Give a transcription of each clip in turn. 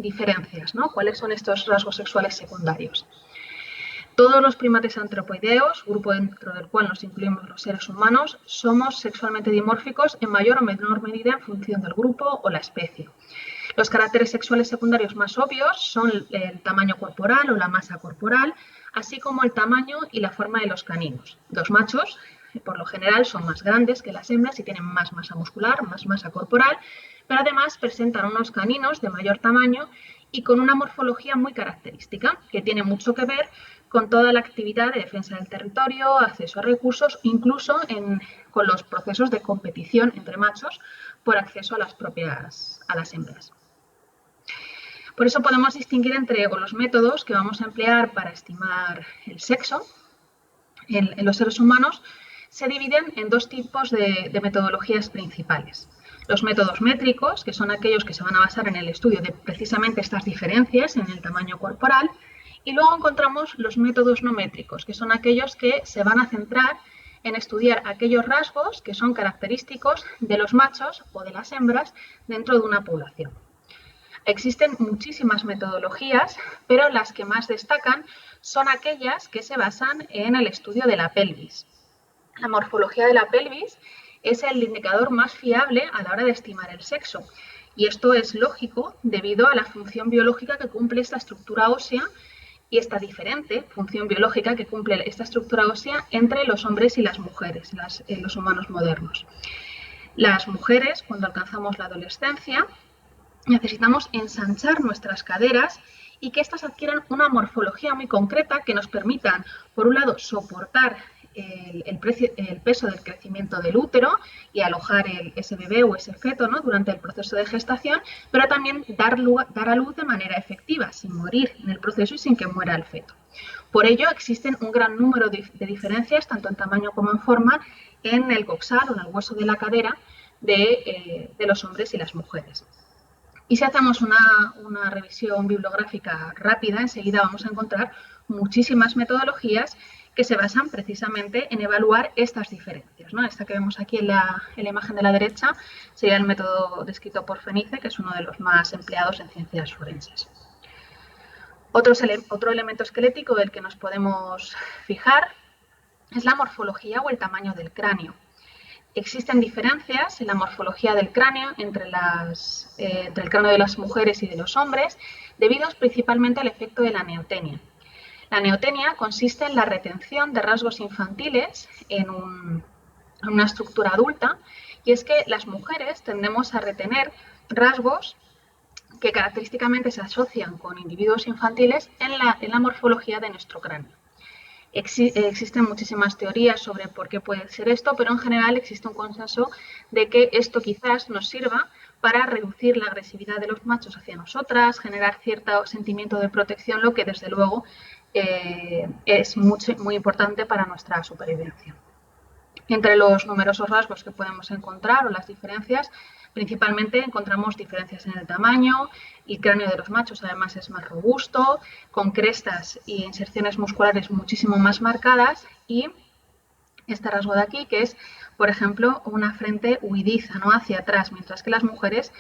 diferencias, ¿no? ¿Cuáles son estos rasgos sexuales secundarios? Todos los primates antropoideos, grupo dentro del cual nos incluimos los seres humanos, somos sexualmente dimórficos en mayor o menor medida en función del grupo o la especie. Los caracteres sexuales secundarios más obvios son el tamaño corporal o la masa corporal, así como el tamaño y la forma de los caninos. Los machos, por lo general, son más grandes que las hembras y tienen más masa muscular, más masa corporal, pero además presentan unos caninos de mayor tamaño y con una morfología muy característica, que tiene mucho que ver con toda la actividad de defensa del territorio, acceso a recursos, incluso con los procesos de competición entre machos por acceso a las hembras. Por eso podemos distinguir entre los métodos que vamos a emplear para estimar el sexo en los seres humanos. Se dividen en dos tipos de metodologías principales. Los métodos métricos, que son aquellos que se van a basar en el estudio de precisamente estas diferencias en el tamaño corporal, y luego encontramos los métodos no métricos, que son aquellos que se van a centrar en estudiar aquellos rasgos que son característicos de los machos o de las hembras dentro de una población. Existen muchísimas metodologías, pero las que más destacan son aquellas que se basan en el estudio de la pelvis. La morfología de la pelvis es el indicador más fiable a la hora de estimar el sexo, y esto es lógico debido a la función biológica que cumple esta estructura ósea y esta diferente función biológica que cumple esta estructura ósea entre los hombres y las mujeres, los humanos modernos. Las mujeres, cuando alcanzamos la adolescencia, necesitamos ensanchar nuestras caderas y que éstas adquieran una morfología muy concreta que nos permitan, por un lado, soportar el peso del crecimiento del útero y alojar ese bebé o ese feto, ¿no?, durante el proceso de gestación, pero también dar a luz de manera efectiva, sin morir en el proceso y sin que muera el feto. Por ello, existen un gran número de diferencias, tanto en tamaño como en forma, en el coxal o en el hueso de la cadera de los hombres y las mujeres. Y si hacemos una revisión bibliográfica rápida, enseguida vamos a encontrar muchísimas metodologías que se basan precisamente en evaluar estas diferencias, ¿no? Esta que vemos aquí en la imagen de la derecha sería el método descrito por Fenice, que es uno de los más empleados en ciencias forenses. Otro elemento esquelético del que nos podemos fijar es la morfología o el tamaño del cráneo. Existen diferencias en la morfología del cráneo entre el cráneo de las mujeres y de los hombres, debido principalmente al efecto de la neotenia. La neotenia consiste en la retención de rasgos infantiles en una estructura adulta, y es que las mujeres tendemos a retener rasgos que característicamente se asocian con individuos infantiles en la morfología de nuestro cráneo. Existen muchísimas teorías sobre por qué puede ser esto, pero en general existe un consenso de que esto quizás nos sirva para reducir la agresividad de los machos hacia nosotras, generar cierto sentimiento de protección, lo que desde luego es muy importante para nuestra supervivencia. Entre los numerosos rasgos que podemos encontrar o las diferencias, principalmente encontramos diferencias en el tamaño. El cráneo de los machos además es más robusto, con crestas y inserciones musculares muchísimo más marcadas, y este rasgo de aquí, que es, por ejemplo, una frente huidiza, ¿no?, hacia atrás, mientras que las mujeres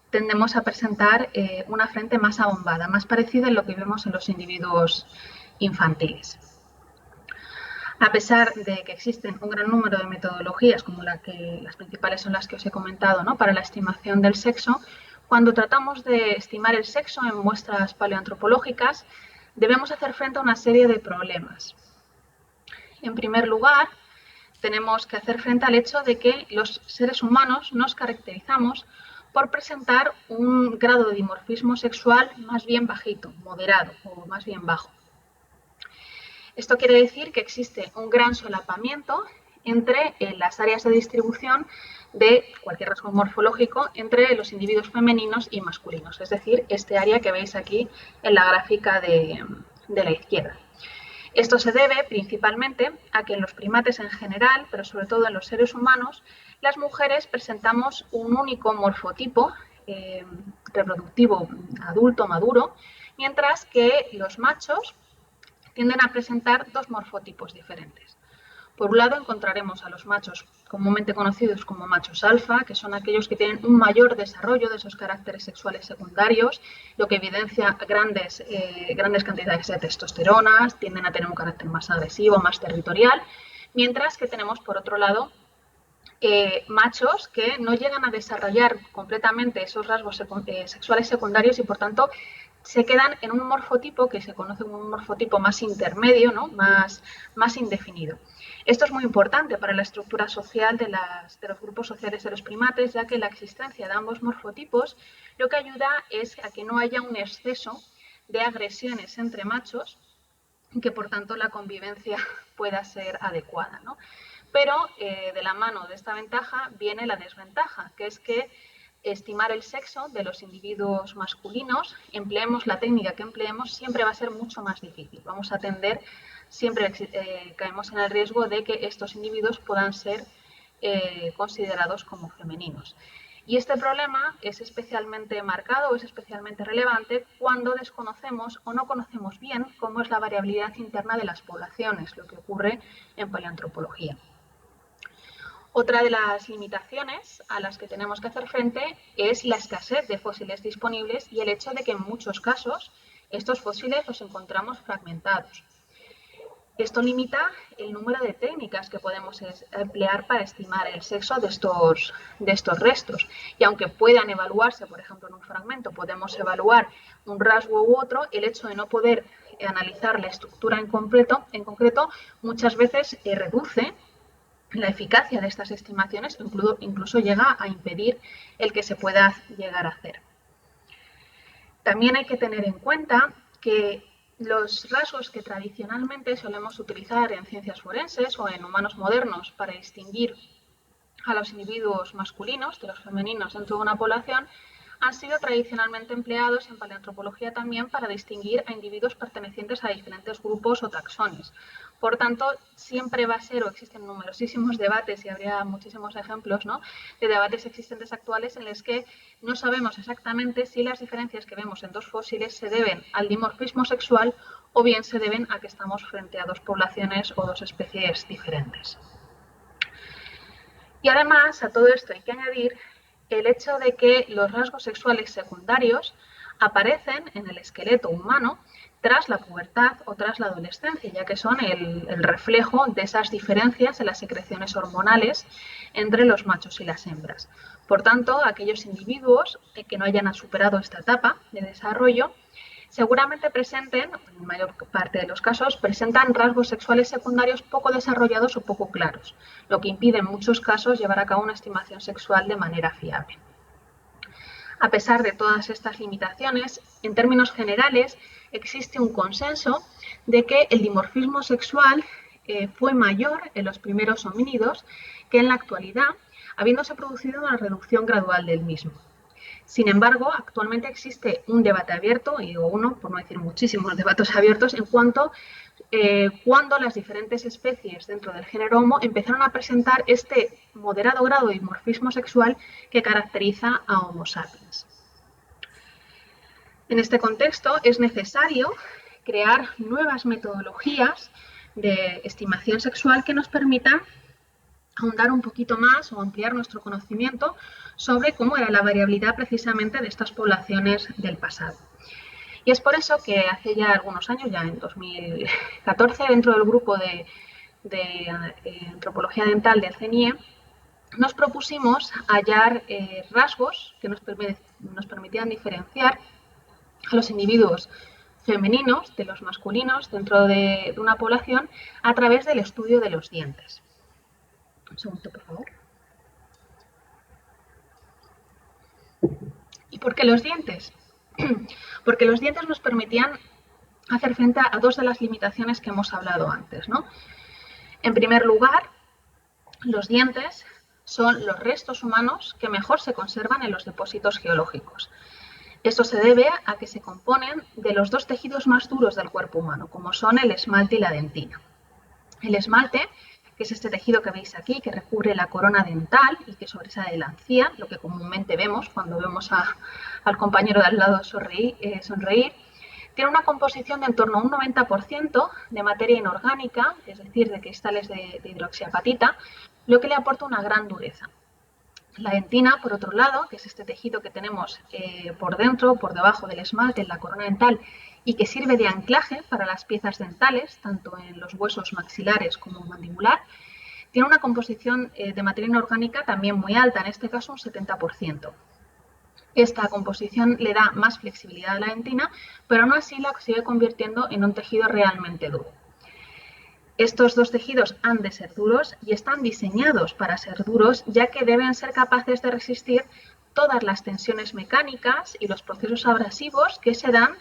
tendemos a presentar una frente más abombada, más parecida a lo que vemos en los individuos infantiles. A pesar de que existen un gran número de metodologías, como las principales son las que os he comentado, ¿no?, para la estimación del sexo, cuando tratamos de estimar el sexo en muestras paleoantropológicas, debemos hacer frente a una serie de problemas. En primer lugar, tenemos que hacer frente al hecho de que los seres humanos nos caracterizamos por presentar un grado de dimorfismo sexual más bien bajito, moderado o más bien bajo. Esto quiere decir que existe un gran solapamiento entre las áreas de distribución de cualquier rasgo morfológico entre los individuos femeninos y masculinos, es decir, este área que veis aquí en la gráfica de la izquierda. Esto se debe principalmente a que en los primates en general, pero sobre todo en los seres humanos, las mujeres presentamos un único morfotipo reproductivo adulto maduro, mientras que los machos tienden a presentar dos morfotipos diferentes. Por un lado, encontraremos a los machos comúnmente conocidos como machos alfa, que son aquellos que tienen un mayor desarrollo de esos caracteres sexuales secundarios, lo que evidencia grandes cantidades de testosterona, tienden a tener un carácter más agresivo, más territorial, mientras que tenemos, por otro lado, machos que no llegan a desarrollar completamente esos rasgos sexuales secundarios y, por tanto, se quedan en un morfotipo que se conoce como un morfotipo más intermedio, ¿no? más indefinido. Esto es muy importante para la estructura social de los grupos sociales de los primates, ya que la existencia de ambos morfotipos lo que ayuda es a que no haya un exceso de agresiones entre machos y que, por tanto, la convivencia pueda ser adecuada, ¿no? Pero de la mano de esta ventaja viene la desventaja, que es que estimar el sexo de los individuos masculinos, empleemos la técnica que empleemos, siempre va a ser mucho más difícil. Vamos a tender, siempre caemos en el riesgo de que estos individuos puedan ser considerados como femeninos. Y este problema es especialmente marcado o es especialmente relevante cuando desconocemos o no conocemos bien cómo es la variabilidad interna de las poblaciones, lo que ocurre en paleoantropología. Otra de las limitaciones a las que tenemos que hacer frente es la escasez de fósiles disponibles y el hecho de que en muchos casos estos fósiles los encontramos fragmentados. Esto limita el número de técnicas que podemos emplear para estimar el sexo de estos restos. Y aunque puedan evaluarse, por ejemplo, en un fragmento, podemos evaluar un rasgo u otro, el hecho de no poder analizar la estructura en concreto muchas veces reduce la eficacia de estas estimaciones, incluso llega a impedir el que se pueda llegar a hacer. También hay que tener en cuenta que los rasgos que tradicionalmente solemos utilizar en ciencias forenses o en humanos modernos para distinguir a los individuos masculinos de los femeninos dentro de una población han sido tradicionalmente empleados en paleoantropología también para distinguir a individuos pertenecientes a diferentes grupos o taxones. Por tanto, siempre va a ser, o existen numerosísimos debates y habría muchísimos ejemplos, ¿no?, de debates existentes actuales en los que no sabemos exactamente si las diferencias que vemos en dos fósiles se deben al dimorfismo sexual o bien se deben a que estamos frente a dos poblaciones o dos especies diferentes. Y además, a todo esto hay que añadir el hecho de que los rasgos sexuales secundarios aparecen en el esqueleto humano tras la pubertad o tras la adolescencia, ya que son el reflejo de esas diferencias en las secreciones hormonales entre los machos y las hembras. Por tanto, aquellos individuos que no hayan superado esta etapa de desarrollo seguramente presenten, en la mayor parte de los casos, presentan rasgos sexuales secundarios poco desarrollados o poco claros, lo que impide en muchos casos llevar a cabo una estimación sexual de manera fiable. A pesar de todas estas limitaciones, en términos generales, existe un consenso de que el dimorfismo sexual fue mayor en los primeros homínidos que en la actualidad, habiéndose producido una reducción gradual del mismo. Sin embargo, actualmente existe un debate abierto, y digo uno, por no decir muchísimos debates abiertos, en cuanto cuando las diferentes especies dentro del género Homo empezaron a presentar este moderado grado de dimorfismo sexual que caracteriza a Homo sapiens. En este contexto es necesario crear nuevas metodologías de estimación sexual que nos permitan ahondar un poquito más o ampliar nuestro conocimiento sobre cómo era la variabilidad precisamente de estas poblaciones del pasado. Y es por eso que hace ya algunos años, ya en 2014, dentro del grupo de antropología dental del CNIE, nos propusimos hallar rasgos que nos permitían diferenciar a los individuos femeninos de los masculinos dentro de una población a través del estudio de los dientes. Un segundo, por favor. ¿Y por qué los dientes? Porque los dientes nos permitían hacer frente a dos de las limitaciones que hemos hablado antes, ¿no? En primer lugar, los dientes son los restos humanos que mejor se conservan en los depósitos geológicos. Esto se debe a que se componen de los dos tejidos más duros del cuerpo humano, como son el esmalte y la dentina. El esmalte, que es este tejido que veis aquí, que recubre la corona dental y que sobresale la encía, lo que comúnmente vemos cuando vemos al compañero de al lado sonreír, tiene una composición de en torno a un 90% de materia inorgánica, es decir, de cristales de hidroxiapatita, lo que le aporta una gran dureza. La dentina, por otro lado, que es este tejido que tenemos por dentro, por debajo del esmalte, en la corona dental, y que sirve de anclaje para las piezas dentales, tanto en los huesos maxilares como mandibular, tiene una composición de materia inorgánica también muy alta, en este caso un 70%. Esta composición le da más flexibilidad a la dentina, pero aún así la sigue convirtiendo en un tejido realmente duro. Estos dos tejidos han de ser duros y están diseñados para ser duros, ya que deben ser capaces de resistir todas las tensiones mecánicas y los procesos abrasivos que se dan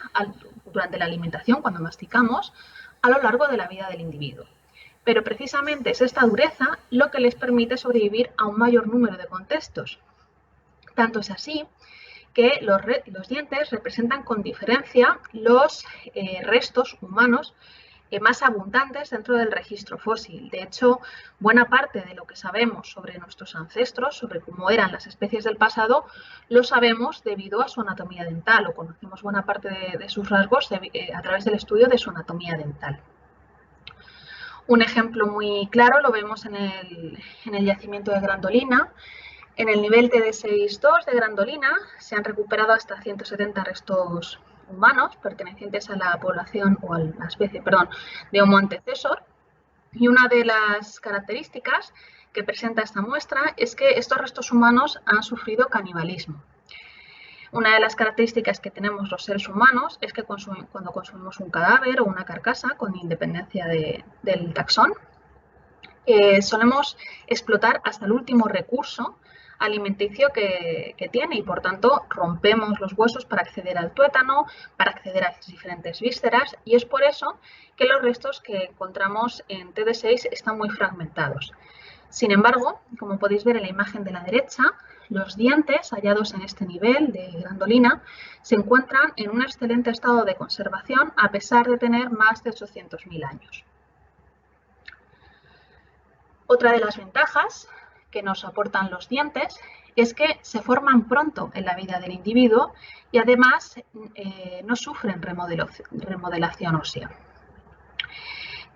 durante la alimentación, cuando masticamos, a lo largo de la vida del individuo. Pero precisamente es esta dureza lo que les permite sobrevivir a un mayor número de contextos. Tanto es así que los dientes representan con diferencia los restos humanos más abundantes dentro del registro fósil. De hecho, buena parte de lo que sabemos sobre nuestros ancestros, sobre cómo eran las especies del pasado, lo sabemos debido a su anatomía dental, o conocemos buena parte de sus rasgos a través del estudio de su anatomía dental. Un ejemplo muy claro lo vemos en el yacimiento de Grandolina. En el nivel TD6-2 de Grandolina se han recuperado hasta 170 restos humanos pertenecientes a la población o a la especie, de Homo antecesor. Y una de las características que presenta esta muestra es que estos restos humanos han sufrido canibalismo. Una de las características que tenemos los seres humanos es que cuando consumimos un cadáver o una carcasa, con independencia del taxón, solemos explotar hasta el último recurso alimenticio que tiene y, por tanto, rompemos los huesos para acceder al tuétano, para acceder a las diferentes vísceras, y es por eso que los restos que encontramos en TD6 están muy fragmentados. Sin embargo, como podéis ver en la imagen de la derecha, los dientes hallados en este nivel de Grandolina se encuentran en un excelente estado de conservación a pesar de tener más de 800.000 años. Otra de las ventajas que nos aportan los dientes es que se forman pronto en la vida del individuo y además no sufren remodelación ósea.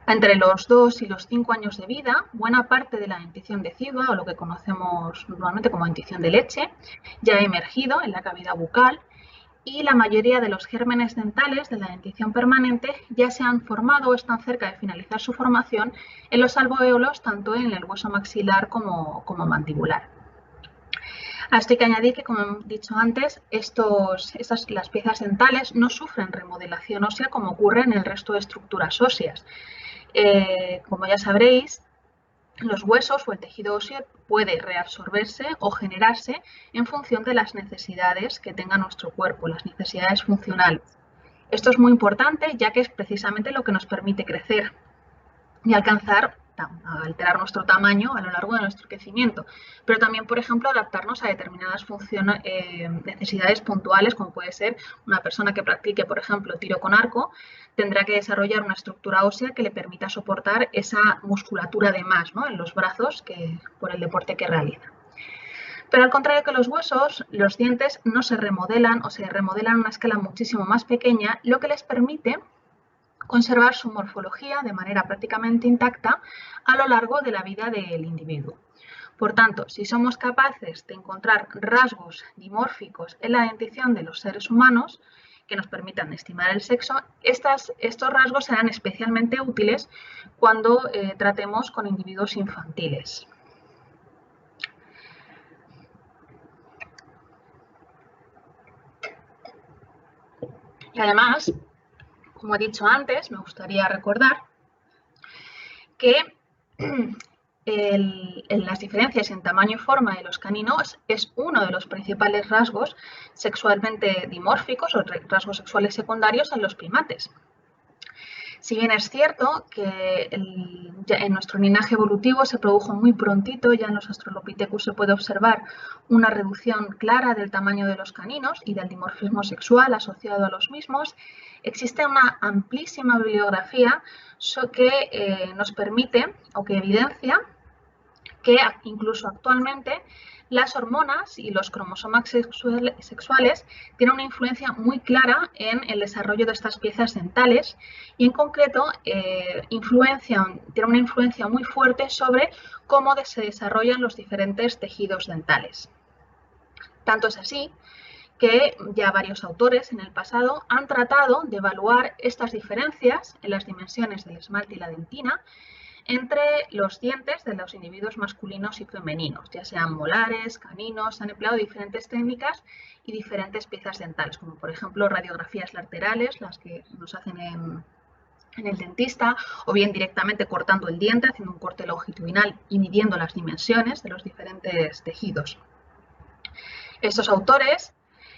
Entre los 2 y los 5 años de vida, buena parte de la dentición decidua, o lo que conocemos normalmente como dentición de leche, ya ha emergido en la cavidad bucal y la mayoría de los gérmenes dentales de la dentición permanente ya se han formado o están cerca de finalizar su formación en los alveolos, tanto en el hueso maxilar como mandibular. A esto hay que añadir que, como he dicho antes, las piezas dentales no sufren remodelación ósea como ocurre en el resto de estructuras óseas. Como ya sabréis, los huesos o el tejido óseo puede reabsorberse o generarse en función de las necesidades que tenga nuestro cuerpo, las necesidades funcionales. Esto es muy importante, ya que es precisamente lo que nos permite crecer y alterar nuestro tamaño a lo largo de nuestro crecimiento, pero también, por ejemplo, adaptarnos a determinadas necesidades puntuales, como puede ser una persona que practique, por ejemplo, tiro con arco, tendrá que desarrollar una estructura ósea que le permita soportar esa musculatura de más, ¿no?, en los brazos por el deporte que realiza. Pero al contrario que los huesos, los dientes no se remodelan o se remodelan a una escala muchísimo más pequeña, lo que les permite conservar su morfología de manera prácticamente intacta a lo largo de la vida del individuo. Por tanto, si somos capaces de encontrar rasgos dimórficos en la dentición de los seres humanos que nos permitan estimar el sexo, estos rasgos serán especialmente útiles cuando tratemos con individuos infantiles. Y además, como he dicho antes, me gustaría recordar que las diferencias en tamaño y forma de los caninos es uno de los principales rasgos sexualmente dimórficos o rasgos sexuales secundarios en los primates. Si bien es cierto que ya en nuestro linaje evolutivo se produjo muy prontito, ya en los Australopithecus se puede observar una reducción clara del tamaño de los caninos y del dimorfismo sexual asociado a los mismos, existe una amplísima bibliografía que nos permite o que evidencia que incluso actualmente Las hormonas y los cromosomas sexuales tienen una influencia muy clara en el desarrollo de estas piezas dentales y en concreto tienen una influencia muy fuerte sobre cómo se desarrollan los diferentes tejidos dentales. Tanto es así que ya varios autores en el pasado han tratado de evaluar estas diferencias en las dimensiones del esmalte y la dentina entre los dientes de los individuos masculinos y femeninos, ya sean molares, caninos. Se han empleado diferentes técnicas y diferentes piezas dentales, como por ejemplo radiografías laterales, las que nos hacen en el dentista, o bien directamente cortando el diente, haciendo un corte longitudinal y midiendo las dimensiones de los diferentes tejidos. Estos autores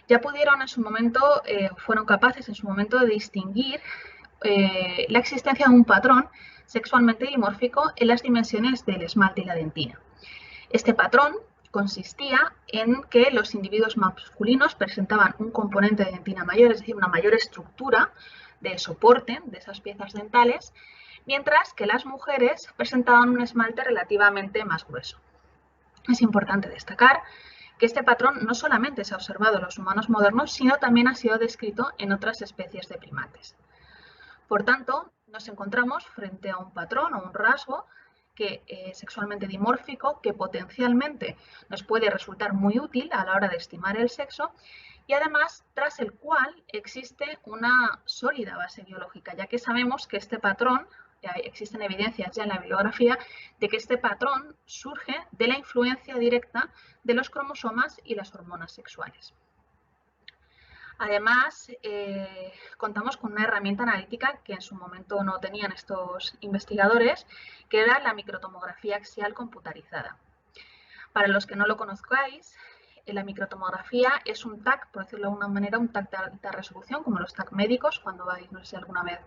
ya pudieron en su momento, fueron capaces en su momento de distinguir la existencia de un patrón sexualmente dimórfico en las dimensiones del esmalte y la dentina. Este patrón consistía en que los individuos masculinos presentaban un componente de dentina mayor, es decir, una mayor estructura de soporte de esas piezas dentales, mientras que las mujeres presentaban un esmalte relativamente más grueso. Es importante destacar que este patrón no solamente se ha observado en los humanos modernos, sino también ha sido descrito en otras especies de primates. Por tanto, nos encontramos frente a un patrón o un rasgo sexualmente dimórfico que potencialmente nos puede resultar muy útil a la hora de estimar el sexo y además tras el cual existe una sólida base biológica, ya que sabemos que este patrón, existen evidencias ya en la bibliografía de que este patrón surge de la influencia directa de los cromosomas y las hormonas sexuales. Además, contamos con una herramienta analítica que en su momento no tenían estos investigadores, que era la microtomografía axial computarizada. Para los que no lo conozcáis, la microtomografía es un TAC, por decirlo de alguna manera, un TAC de alta resolución, como los TAC médicos, cuando vais, no sé si alguna vez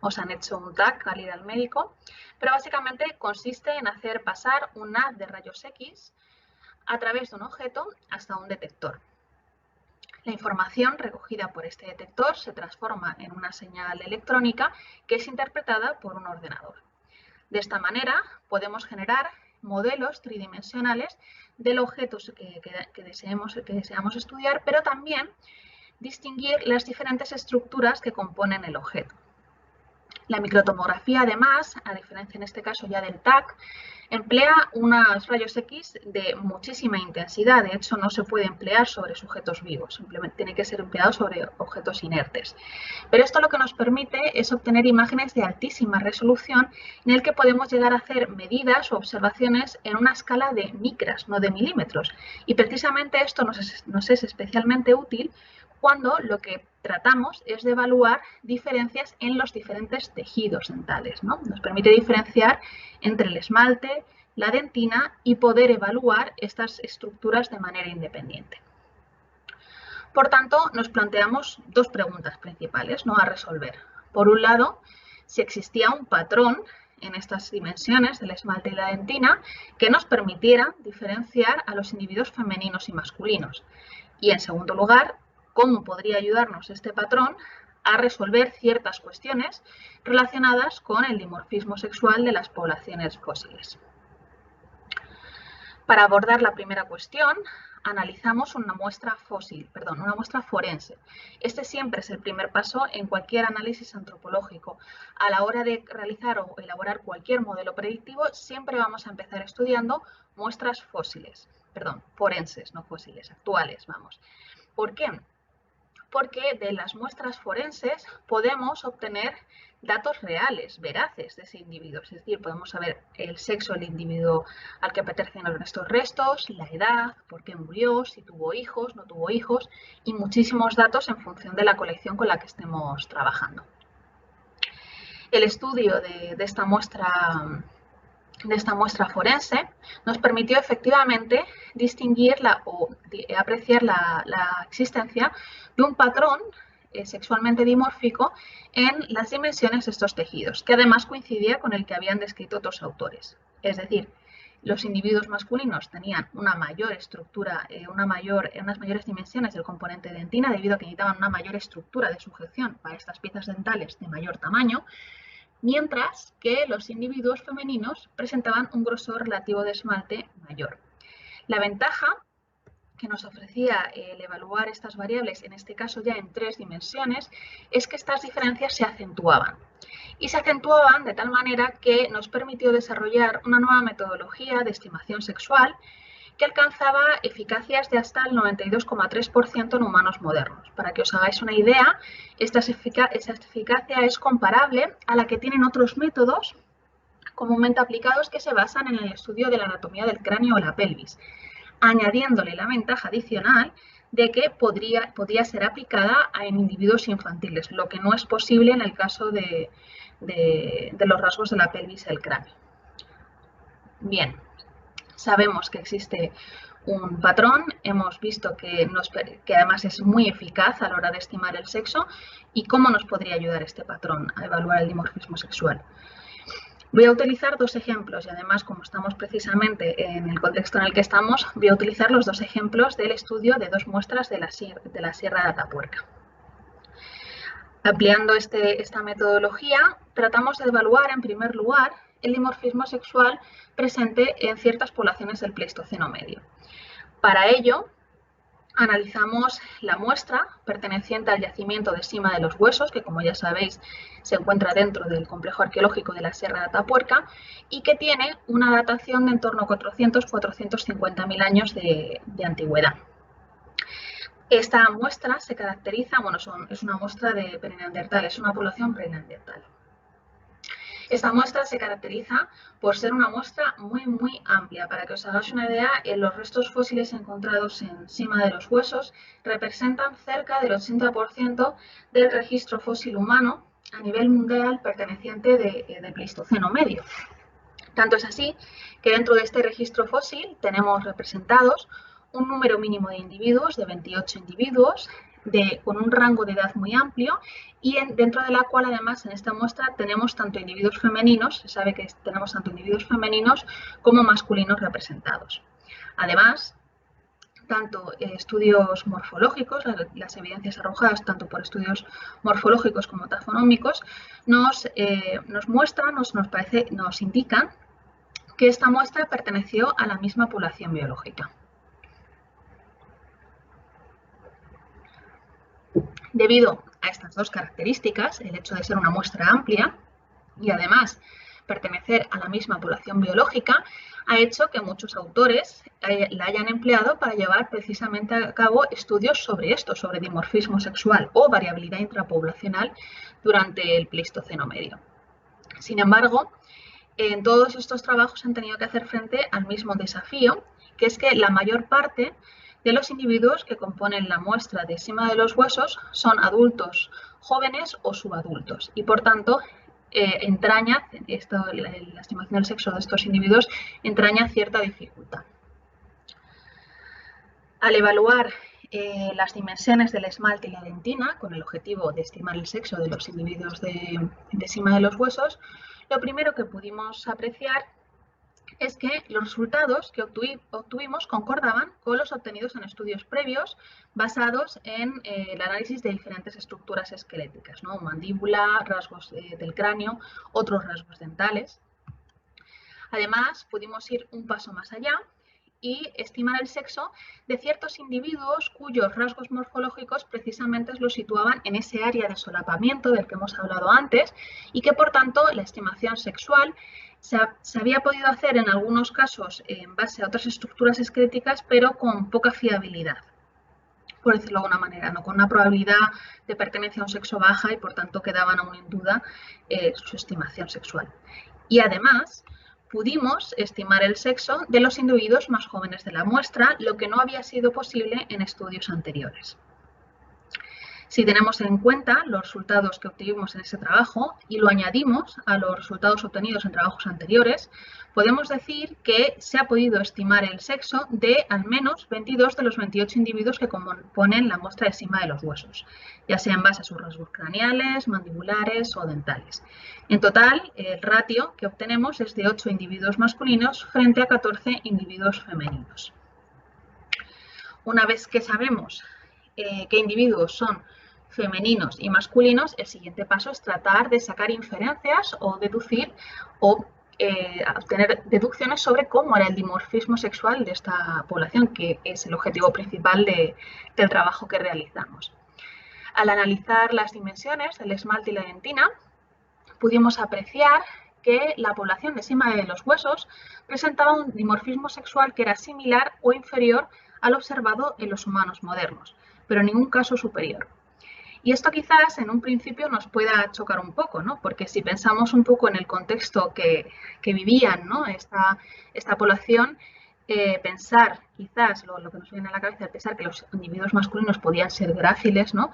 os han hecho un TAC al ir al médico, pero básicamente consiste en hacer pasar un haz de rayos X a través de un objeto hasta un detector. La información recogida por este detector se transforma en una señal electrónica que es interpretada por un ordenador. De esta manera podemos generar modelos tridimensionales del objeto que deseamos estudiar, pero también distinguir las diferentes estructuras que componen el objeto. La microtomografía, además, a diferencia en este caso ya del TAC, emplea unos rayos X de muchísima intensidad. De hecho, no se puede emplear sobre sujetos vivos, simplemente tiene que ser empleado sobre objetos inertes. Pero esto lo que nos permite es obtener imágenes de altísima resolución en el que podemos llegar a hacer medidas o observaciones en una escala de micras, no de milímetros. Y precisamente esto nos es especialmente útil cuando lo que tratamos es de evaluar diferencias en los diferentes tejidos dentales, ¿no? Nos permite diferenciar entre el esmalte, la dentina y poder evaluar estas estructuras de manera independiente. Por tanto, nos planteamos dos preguntas principales, ¿no?, a resolver. Por un lado, si existía un patrón en estas dimensiones del esmalte y la dentina que nos permitiera diferenciar a los individuos femeninos y masculinos. Y en segundo lugar, cómo podría ayudarnos este patrón a resolver ciertas cuestiones relacionadas con el dimorfismo sexual de las poblaciones fósiles. Para abordar la primera cuestión, analizamos una muestra forense. Este siempre es el primer paso en cualquier análisis antropológico. A la hora de realizar o elaborar cualquier modelo predictivo, siempre vamos a empezar estudiando muestras forenses, no fósiles, actuales, vamos. ¿Por qué? Porque de las muestras forenses podemos obtener datos reales, veraces de ese individuo. Es decir, podemos saber el sexo del individuo al que pertenecen estos restos, la edad, por qué murió, si tuvo hijos, no tuvo hijos, y muchísimos datos en función de la colección con la que estemos trabajando. El estudio de esta muestra forense nos permitió efectivamente distinguir o apreciar la existencia de un patrón sexualmente dimórfico en las dimensiones de estos tejidos, que además coincidía con el que habían descrito otros autores. Es decir, los individuos masculinos tenían una mayor estructura, unas mayores dimensiones del componente dentina, debido a que necesitaban una mayor estructura de sujeción para estas piezas dentales de mayor tamaño, mientras que los individuos femeninos presentaban un grosor relativo de esmalte mayor. La ventaja que nos ofrecía el evaluar estas variables, en este caso ya en 3 dimensiones, es que estas diferencias se acentuaban. Y se acentuaban de tal manera que nos permitió desarrollar una nueva metodología de estimación sexual que alcanzaba eficacias de hasta el 92,3% en humanos modernos. Para que os hagáis una idea, esa eficacia es comparable a la que tienen otros métodos comúnmente aplicados que se basan en el estudio de la anatomía del cráneo o la pelvis, añadiéndole la ventaja adicional de que podría ser aplicada en individuos infantiles, lo que no es posible en el caso de los rasgos de la pelvis y el cráneo. Bien, sabemos que existe un patrón, hemos visto que además es muy eficaz a la hora de estimar el sexo y cómo nos podría ayudar este patrón a evaluar el dimorfismo sexual. Voy a utilizar 2 ejemplos y además, como estamos precisamente en el contexto en el que estamos, voy a utilizar los 2 ejemplos del estudio de 2 muestras de la Sierra de Atapuerca. Ampliando esta metodología, tratamos de evaluar en primer lugar el dimorfismo sexual presente en ciertas poblaciones del Pleistoceno medio. Para ello, analizamos la muestra perteneciente al yacimiento de Sima de los Huesos, que como ya sabéis se encuentra dentro del complejo arqueológico de la Sierra de Atapuerca y que tiene una datación de en torno a 400-450.000 años de antigüedad. Esta muestra se caracteriza, es una muestra de preneandertal, es una población preneandertal. Esta muestra se caracteriza por ser una muestra muy amplia. Para que os hagáis una idea, los restos fósiles encontrados en Sima de los Huesos representan cerca del 80% del registro fósil humano a nivel mundial perteneciente del Pleistoceno medio. Tanto es así que dentro de este registro fósil tenemos representados un número mínimo de individuos, de 28 individuos, con un rango de edad muy amplio y dentro de la cual además en esta muestra tenemos tanto individuos femeninos, se sabe que tenemos tanto individuos femeninos como masculinos representados. Además, tanto estudios morfológicos, las evidencias arrojadas tanto por estudios morfológicos como taxonómicos, nos muestran, nos indican que esta muestra perteneció a la misma población biológica. Debido a estas 2 características, el hecho de ser una muestra amplia y además pertenecer a la misma población biológica, ha hecho que muchos autores la hayan empleado para llevar precisamente a cabo estudios sobre esto, sobre dimorfismo sexual o variabilidad intrapoblacional durante el Pleistoceno medio. Sin embargo, en todos estos trabajos han tenido que hacer frente al mismo desafío, que es que la mayor parte de los individuos que componen la muestra de Sima de los Huesos son adultos jóvenes o subadultos y por tanto la estimación del sexo de estos individuos entraña cierta dificultad. Al evaluar las dimensiones del esmalte y la dentina con el objetivo de estimar el sexo de los individuos de Sima de los Huesos, lo primero que pudimos apreciar es que los resultados que obtuvimos concordaban con los obtenidos en estudios previos basados en el análisis de diferentes estructuras esqueléticas, ¿no? Mandíbula, rasgos del cráneo, otros rasgos dentales. Además, pudimos ir un paso más allá y estimar el sexo de ciertos individuos cuyos rasgos morfológicos precisamente los situaban en ese área de solapamiento del que hemos hablado antes y que, por tanto, la estimación sexual se había podido hacer en algunos casos en base a otras estructuras esqueléticas, pero con poca fiabilidad, por decirlo de alguna manera, ¿no? Con una probabilidad de pertenencia a un sexo baja y, por tanto, quedaban aún en duda su estimación sexual. Y además, pudimos estimar el sexo de los individuos más jóvenes de la muestra, lo que no había sido posible en estudios anteriores. Si tenemos en cuenta los resultados que obtuvimos en ese trabajo y lo añadimos a los resultados obtenidos en trabajos anteriores, podemos decir que se ha podido estimar el sexo de al menos 22 de los 28 individuos que componen la muestra de Sima de los Huesos, ya sea en base a sus rasgos craneales, mandibulares o dentales. En total, el ratio que obtenemos es de 8 individuos masculinos frente a 14 individuos femeninos. Una vez que sabemos qué individuos son femeninos y masculinos, el siguiente paso es tratar de sacar inferencias o deducir o obtener deducciones sobre cómo era el dimorfismo sexual de esta población, que es el objetivo principal del trabajo que realizamos. Al analizar las dimensiones del esmalte y la dentina, pudimos apreciar que la población de cima de los huesos presentaba un dimorfismo sexual que era similar o inferior al observado en los humanos modernos, pero en ningún caso superior. Y esto quizás en un principio nos pueda chocar un poco, ¿no? Porque si pensamos un poco en el contexto que vivían, ¿no? esta población, pensar quizás lo que nos viene a la cabeza es pensar que los individuos masculinos podían ser gráciles, ¿no?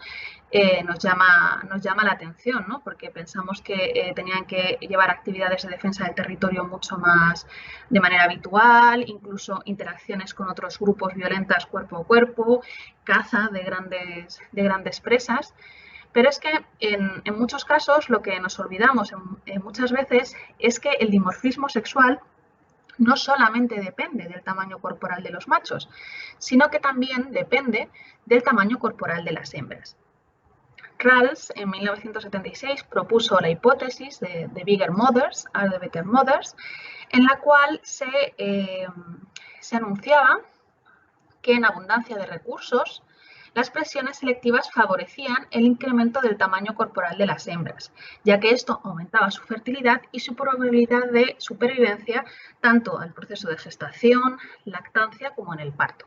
Nos llama la atención, ¿no? Porque pensamos que tenían que llevar actividades de defensa del territorio mucho más de manera habitual, incluso interacciones con otros grupos violentas cuerpo a cuerpo, caza de grandes presas. Pero es que en muchos casos lo que nos olvidamos muchas veces es que el dimorfismo sexual no solamente depende del tamaño corporal de los machos, sino que también depende del tamaño corporal de las hembras. Rawls en 1976 propuso la hipótesis de Bigger Mothers are the Better Mothers, en la cual se anunciaba que en abundancia de recursos las presiones selectivas favorecían el incremento del tamaño corporal de las hembras, ya que esto aumentaba su fertilidad y su probabilidad de supervivencia tanto al proceso de gestación, lactancia como en el parto.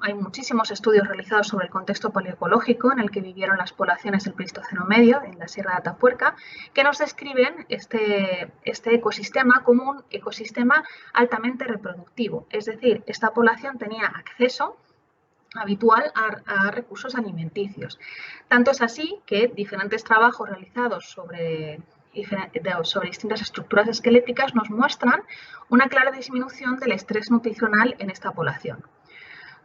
Hay muchísimos estudios realizados sobre el contexto paleoecológico en el que vivieron las poblaciones del Pleistoceno medio en la Sierra de Atapuerca, que nos describen este ecosistema como un ecosistema altamente reproductivo. Es decir, esta población tenía acceso habitual a recursos alimenticios. Tanto es así que diferentes trabajos realizados sobre distintas estructuras esqueléticas nos muestran una clara disminución del estrés nutricional en esta población.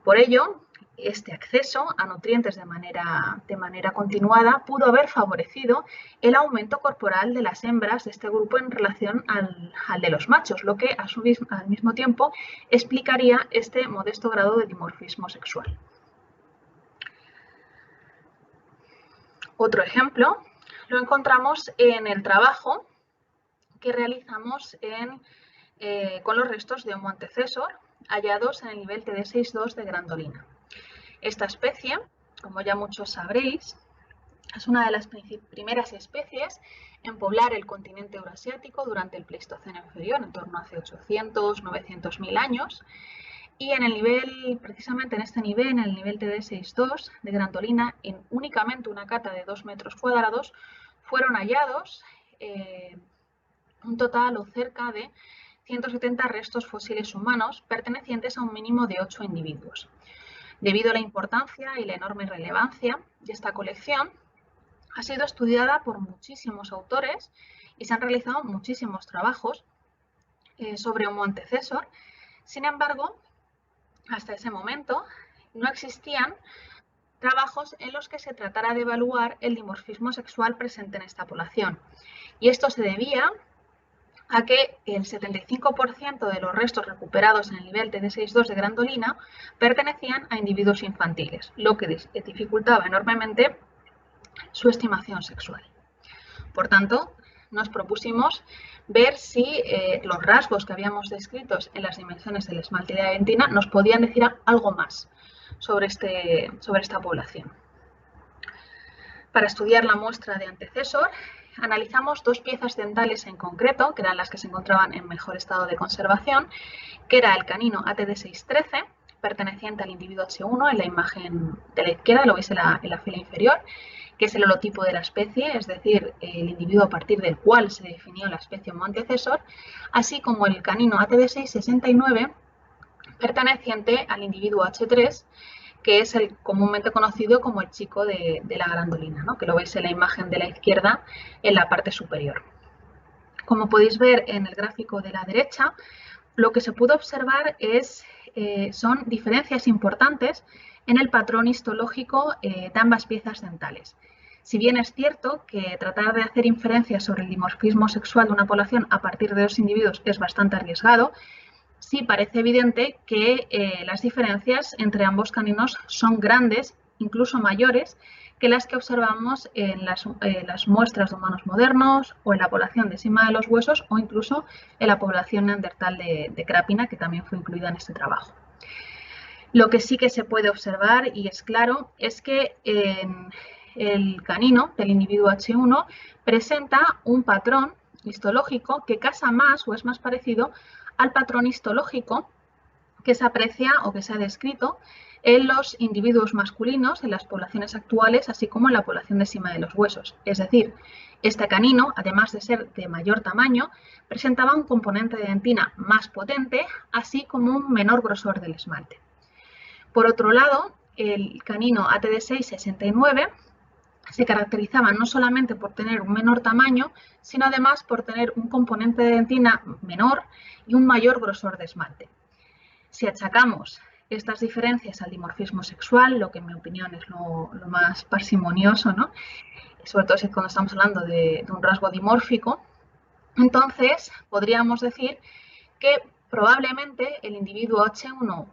Por ello, este acceso a nutrientes de manera continuada pudo haber favorecido el aumento corporal de las hembras de este grupo en relación al de los machos, lo que al mismo tiempo explicaría este modesto grado de dimorfismo sexual. Otro ejemplo lo encontramos en el trabajo que realizamos con los restos de Homo antecessor hallados en el nivel TD62 de Grandolina. Esta especie, como ya muchos sabréis, es una de las primeras especies en poblar el continente euroasiático durante el Pleistoceno inferior, en torno a hace 800, 900.000 años. Y precisamente en este nivel, en el nivel TD62 de Grandolina, en únicamente una cata de 2 metros cuadrados, fueron hallados un total o cerca de 170 restos fósiles humanos pertenecientes a un mínimo de 8 individuos. Debido a la importancia y la enorme relevancia de esta colección, ha sido estudiada por muchísimos autores y se han realizado muchísimos trabajos sobre Homo antecessor. Sin embargo, hasta ese momento no existían trabajos en los que se tratara de evaluar el dimorfismo sexual presente en esta población. Y esto se debía a que el 75% de los restos recuperados en el nivel TD62 de Grandolina pertenecían a individuos infantiles, lo que dificultaba enormemente su estimación sexual. Por tanto, nos propusimos ver si los rasgos que habíamos descrito en las dimensiones del esmalte y de la dentina nos podían decir algo más sobre esta población. Para estudiar la muestra de antecesor, analizamos 2 piezas dentales en concreto, que eran las que se encontraban en mejor estado de conservación, que era el canino ATD613, perteneciente al individuo H1, en la imagen de la izquierda, lo veis en la fila inferior, que es el holotipo de la especie, es decir, el individuo a partir del cual se definió la especie Homo antecessor, así como el canino ATD669, perteneciente al individuo H3, que es el comúnmente conocido como el chico de la Grandolina, ¿no? Que lo veis en la imagen de la izquierda en la parte superior. Como podéis ver en el gráfico de la derecha, lo que se pudo observar son diferencias importantes en el patrón histológico de ambas piezas dentales. Si bien es cierto que tratar de hacer inferencias sobre el dimorfismo sexual de una población a partir de 2 individuos es bastante arriesgado, sí parece evidente que las diferencias entre ambos caninos son grandes, incluso mayores, que las que observamos en las muestras de humanos modernos o en la población de cima de los huesos o incluso en la población neandertal de Krapina, que también fue incluida en este trabajo. Lo que sí que se puede observar, y es claro, es que el canino del individuo H1 presenta un patrón histológico que casa más o es más parecido al patrón histológico que se aprecia o que se ha descrito en los individuos masculinos en las poblaciones actuales, así como en la población de cima de los huesos. Es decir, este canino, además de ser de mayor tamaño, presentaba un componente de dentina más potente, así como un menor grosor del esmalte. Por otro lado, el canino ATD669 se caracterizaba no solamente por tener un menor tamaño, sino además por tener un componente de dentina menor y un mayor grosor de esmalte. Si achacamos estas diferencias al dimorfismo sexual, lo que en mi opinión es lo más parsimonioso, ¿no? Sobre todo si cuando estamos hablando de un rasgo dimórfico, entonces podríamos decir que probablemente el individuo H1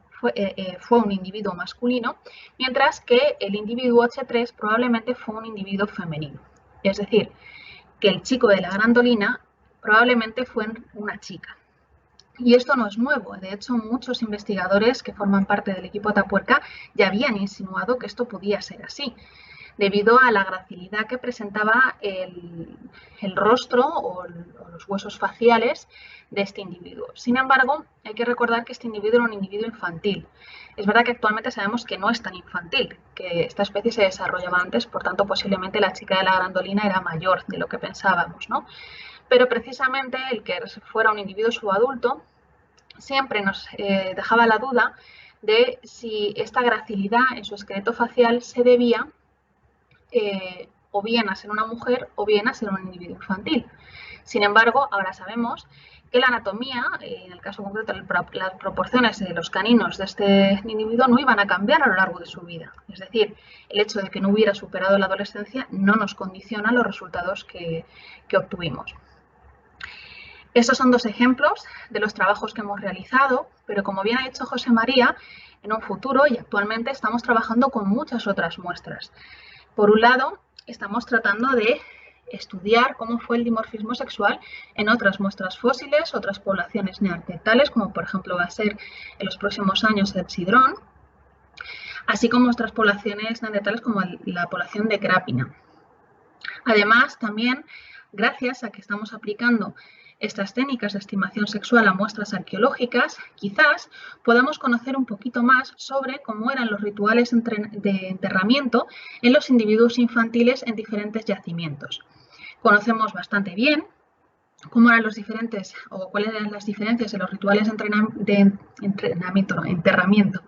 fue un individuo masculino, mientras que el individuo H3 probablemente fue un individuo femenino. Es decir, que el chico de la grandolina probablemente fue una chica. Y esto no es nuevo. De hecho, muchos investigadores que forman parte del equipo Atapuerca ya habían insinuado que esto podía ser así, debido a la gracilidad que presentaba el rostro o los huesos faciales de este individuo. Sin embargo, hay que recordar que este individuo era un individuo infantil. Es verdad que actualmente sabemos que no es tan infantil, que esta especie se desarrollaba antes, por tanto, posiblemente la chica de la grandolina era mayor de lo que pensábamos, ¿no? Pero precisamente el que fuera un individuo subadulto siempre nos dejaba la duda de si esta gracilidad en su esqueleto facial se debía o bien a ser una mujer o bien a ser un individuo infantil. Sin embargo, ahora sabemos que la anatomía, en el caso concreto las proporciones de los caninos de este individuo no iban a cambiar a lo largo de su vida. Es decir, el hecho de que no hubiera superado la adolescencia no nos condiciona los resultados que obtuvimos. Estos son dos ejemplos de los trabajos que hemos realizado, pero como bien ha dicho José María, en un futuro y actualmente estamos trabajando con muchas otras muestras. Por un lado, estamos tratando de estudiar cómo fue el dimorfismo sexual en otras muestras fósiles, otras poblaciones neandertales, como por ejemplo va a ser en los próximos años el sidrón, así como otras poblaciones neandertales como la población de Krapina. Además, también, gracias a que estamos aplicando estas técnicas de estimación sexual a muestras arqueológicas, quizás podamos conocer un poquito más sobre cómo eran los rituales de enterramiento en los individuos infantiles en diferentes yacimientos. Conocemos bastante bien cómo eran los diferentes o cuáles eran las diferencias en los rituales de enterramiento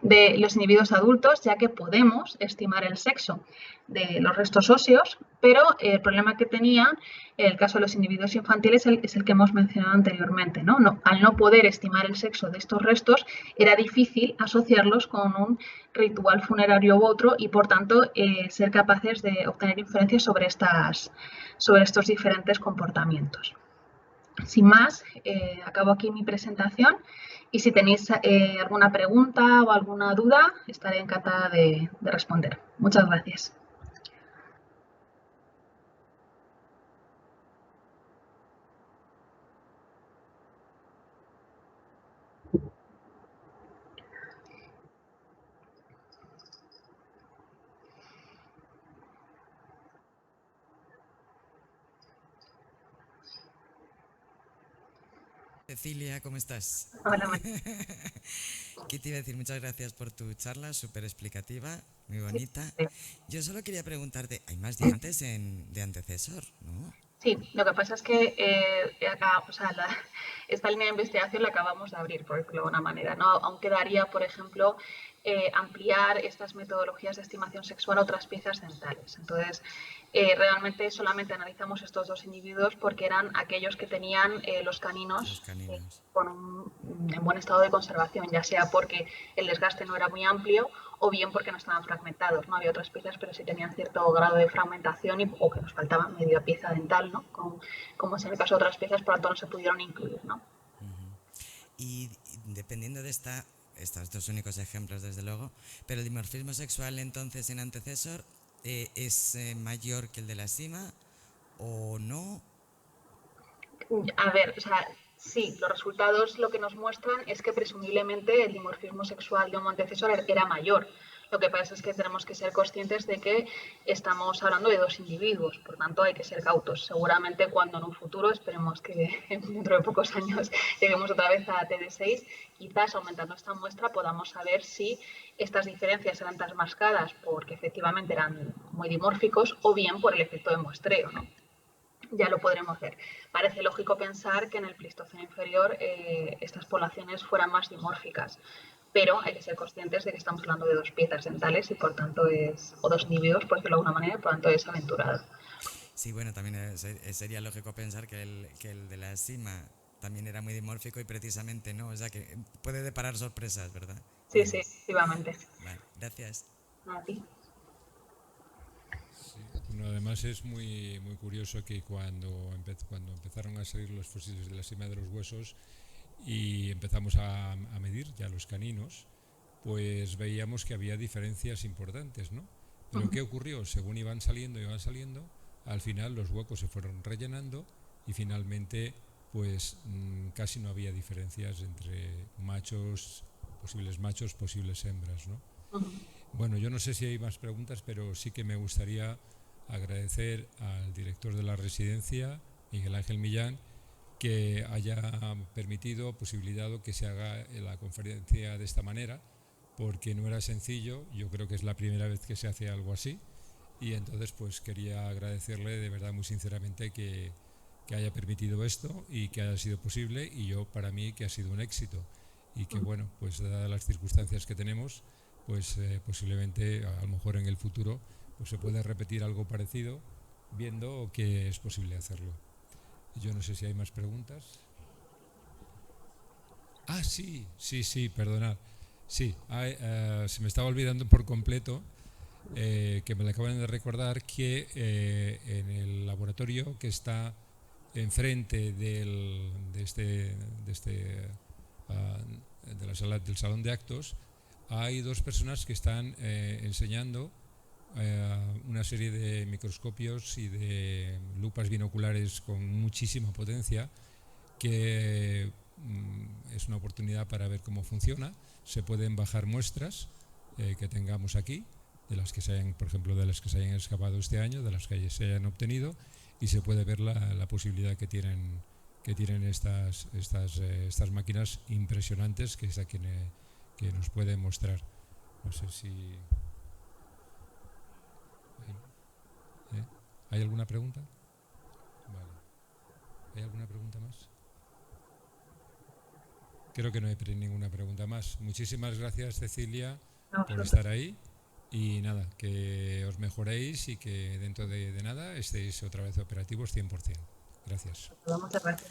de los individuos adultos, ya que podemos estimar el sexo de los restos óseos, pero el problema que tenía en el caso de los individuos infantiles es el que hemos mencionado anteriormente, ¿no? Al no poder estimar el sexo de estos restos, era difícil asociarlos con un ritual funerario u otro y, por tanto, ser capaces de obtener inferencias sobre estos diferentes comportamientos. Sin más, acabo aquí mi presentación y si tenéis alguna pregunta o alguna duda, estaré encantada de responder. Muchas gracias. Cecilia, ¿cómo estás? Hola, ¿Qué te iba a decir? Muchas gracias por tu charla, súper explicativa, muy sí, bonita. sí. Yo solo quería preguntarte, ¿hay más dientes de antecesor, no? Sí, lo que pasa es que esta línea de investigación la acabamos de abrir, por decirlo de alguna manera, ¿no? Aún quedaría, por ejemplo, ampliar estas metodologías de estimación sexual a otras piezas dentales. Entonces, realmente solamente analizamos estos dos individuos porque eran aquellos que tenían los Los caninos caninos. en buen estado de conservación, ya sea porque el desgaste no era muy amplio o bien porque no estaban fragmentados, ¿no? Había otras piezas, pero sí tenían cierto grado de fragmentación o que nos faltaba media pieza dental, ¿no? Como es en el caso de otras piezas, por lo tanto no se pudieron incluir, ¿no? Y dependiendo de estos dos únicos ejemplos, desde luego, pero el dimorfismo sexual entonces en antecesor es mayor que el de la sima o no? A ver, o sea, sí, los resultados lo que nos muestran es que presumiblemente el dimorfismo sexual de un antecesor era mayor. Lo que pasa es que tenemos que ser conscientes de que estamos hablando de dos individuos, por tanto hay que ser cautos. Seguramente cuando en un futuro, esperemos que dentro de pocos años lleguemos otra vez a TD6, quizás aumentando esta muestra podamos saber si estas diferencias eran tan marcadas porque efectivamente eran muy dimórficos o bien por el efecto de muestreo, ¿no? Ya lo podremos ver. Parece lógico pensar que en el Pleistoceno inferior estas poblaciones fueran más dimórficas, pero hay que ser conscientes de que estamos hablando de dos piezas dentales y por tanto es, o dos individuos, por decirlo de alguna manera, y por tanto es aventurado. Sí, bueno, también sería lógico pensar que el de la sima también era muy dimórfico y precisamente no, o sea que puede deparar sorpresas, ¿verdad? Sí, Bueno, sí, efectivamente. vale, gracias. A ti. Sí. Bueno, además es muy curioso que cuando empezaron a salir los fósiles de la cima de los huesos y empezamos a medir ya los caninos, pues veíamos que había diferencias importantes, ¿no? Pero ¿qué ocurrió? Según iban saliendo, al final los huecos se fueron rellenando y finalmente pues casi no había diferencias entre machos, posibles hembras, ¿no? Bueno, yo no sé si hay más preguntas, pero sí que me gustaría agradecer al director de la residencia, Miguel Ángel Millán, que haya posibilitado que se haga la conferencia de esta manera, porque no era sencillo, yo creo que es la primera vez que se hace algo así, y entonces pues quería agradecerle de verdad muy sinceramente que haya permitido esto y que haya sido posible, y yo para mí que ha sido un éxito, y que bueno, pues dadas las circunstancias que tenemos, pues posiblemente a lo mejor en el futuro pues se puede repetir algo parecido, viendo que es posible hacerlo. Yo no sé si hay más preguntas. Ah, sí, perdonad. Sí, se me estaba olvidando por completo que me lo acaban de recordar que en el laboratorio que está enfrente ah, de la sala, del salón de actos, hay dos personas que están enseñando una serie de microscopios y de lupas binoculares con muchísima potencia que es una oportunidad para ver cómo funciona. Se pueden bajar muestras que tengamos aquí, de las que se hayan, por ejemplo, de las que se hayan excavado este año, de las que se hayan obtenido, y se puede ver la posibilidad que tienen estas máquinas impresionantes que es a quien que nos puede mostrar. No sé si ¿hay alguna pregunta? Vale. ¿Hay alguna pregunta más? Creo que no hay ninguna pregunta más. Muchísimas gracias, Cecilia, No, por estar ahí. Y nada, que os mejoréis y que dentro de nada estéis otra vez operativos 100%. Gracias. muchas gracias.